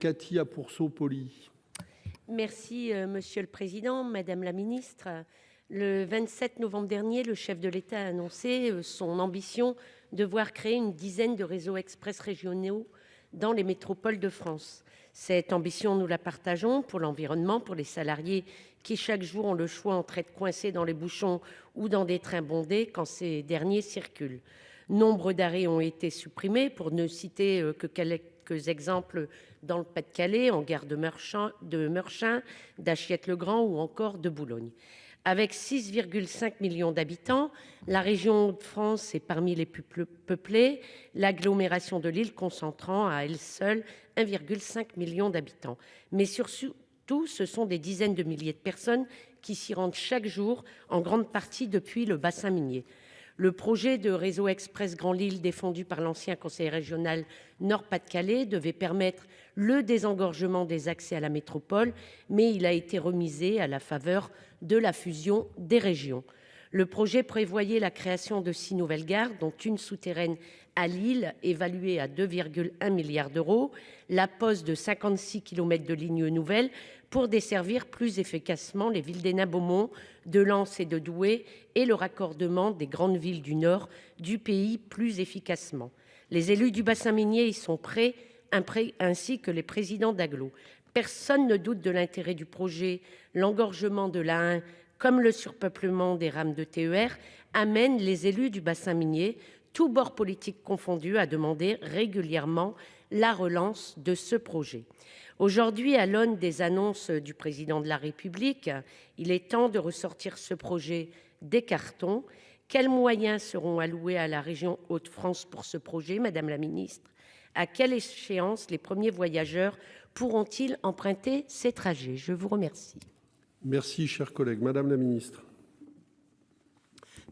Katia Pourceau-Poly. Merci, Monsieur le Président, Madame la Ministre. Le 27 novembre dernier, le chef de l'État a annoncé son ambition de voir créer une dizaine de réseaux express régionaux dans les métropoles de France. Cette ambition, nous la partageons pour l'environnement, pour les salariés qui chaque jour ont le choix entre être coincés dans les bouchons ou dans des trains bondés quand ces derniers circulent. Nombre d'arrêts ont été supprimés, pour ne citer que quelques exemples dans le Pas-de-Calais, en gare de Meurchin, d'Achiette-le-Grand ou encore de Boulogne. Avec 6,5 millions d'habitants, la région Hauts-de-France est parmi les plus peuplées, l'agglomération de Lille concentrant à elle seule 1,5 million d'habitants. Mais surtout, ce sont des dizaines de milliers de personnes qui s'y rendent chaque jour, en grande partie depuis le bassin minier. Le projet de réseau express Grand Lille, défendu par l'ancien conseiller régional Nord-Pas-de-Calais, devait permettre le désengorgement des accès à la métropole, mais il a été remisé à la faveur de la fusion des régions. Le projet prévoyait la création de 6 nouvelles gares, dont une souterraine à Lille, évaluée à 2,1 milliards d'euros, la pose de 56 kilomètres de lignes nouvelles pour desservir plus efficacement les villes d'Hénin-Beaumont, de Lens et de Douai, et le raccordement des grandes villes du nord du pays plus efficacement. Les élus du bassin minier y sont prêts, ainsi que les présidents d'agglo. Personne ne doute de l'intérêt du projet. L'engorgement de l'Ain, comme le surpeuplement des rames de TER, amène les élus du bassin minier, tous bords politiques confondus, à demander régulièrement la relance de ce projet. Aujourd'hui, à l'aune des annonces du président de la République, il est temps de ressortir ce projet des cartons. Quels moyens seront alloués à la région Hauts-de-France pour ce projet, Madame la Ministre? À quelle échéance les premiers voyageurs pourront-ils emprunter ces trajets? Je vous remercie. Merci, cher collègue. Madame la Ministre.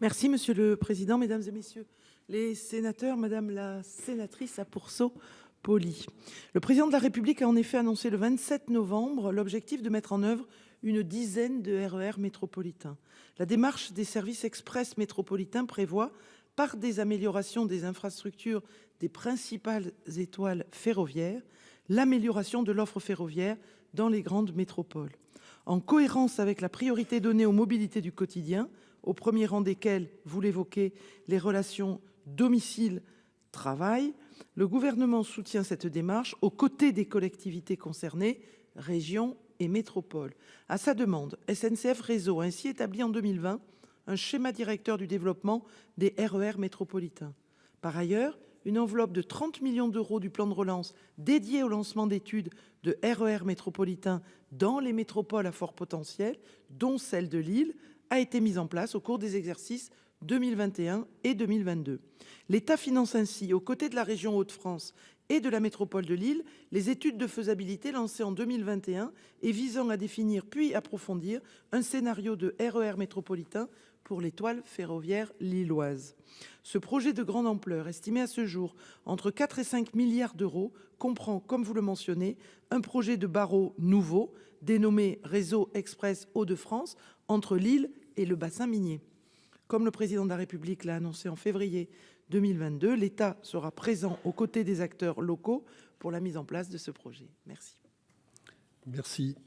Merci Monsieur le Président, Mesdames et Messieurs les sénateurs, Madame la sénatrice Pourceau-Poly. Le Président de la République a en effet annoncé le 27 novembre l'objectif de mettre en œuvre une dizaine de RER métropolitains. La démarche des services express métropolitains prévoit, par des améliorations des infrastructures des principales étoiles ferroviaires, l'amélioration de l'offre ferroviaire dans les grandes métropoles. En cohérence avec la priorité donnée aux mobilités du quotidien, au premier rang desquelles, vous l'évoquez, les relations domicile-travail, le gouvernement soutient cette démarche aux côtés des collectivités concernées, régions et métropoles. À sa demande, SNCF Réseau a ainsi établi en 2020 un schéma directeur du développement des RER métropolitains. Par ailleurs, une enveloppe de 30 millions d'euros du plan de relance dédiée au lancement d'études de RER métropolitains dans les métropoles à fort potentiel, dont celle de Lille, a été mise en place au cours des exercices 2021 et 2022. L'État finance ainsi, aux côtés de la région Hauts-de-France et de la métropole de Lille, les études de faisabilité lancées en 2021 et visant à définir puis approfondir un scénario de RER métropolitain pour l'étoile ferroviaire lilloise. Ce projet de grande ampleur, estimé à ce jour entre 4 et 5 milliards d'euros, comprend, comme vous le mentionnez, un projet de barreau nouveau, dénommé Réseau Express Hauts-de-France, entre Lille et le bassin minier. Comme le président de la République l'a annoncé en février 2022, l'État sera présent aux côtés des acteurs locaux pour la mise en place de ce projet. Merci. Merci.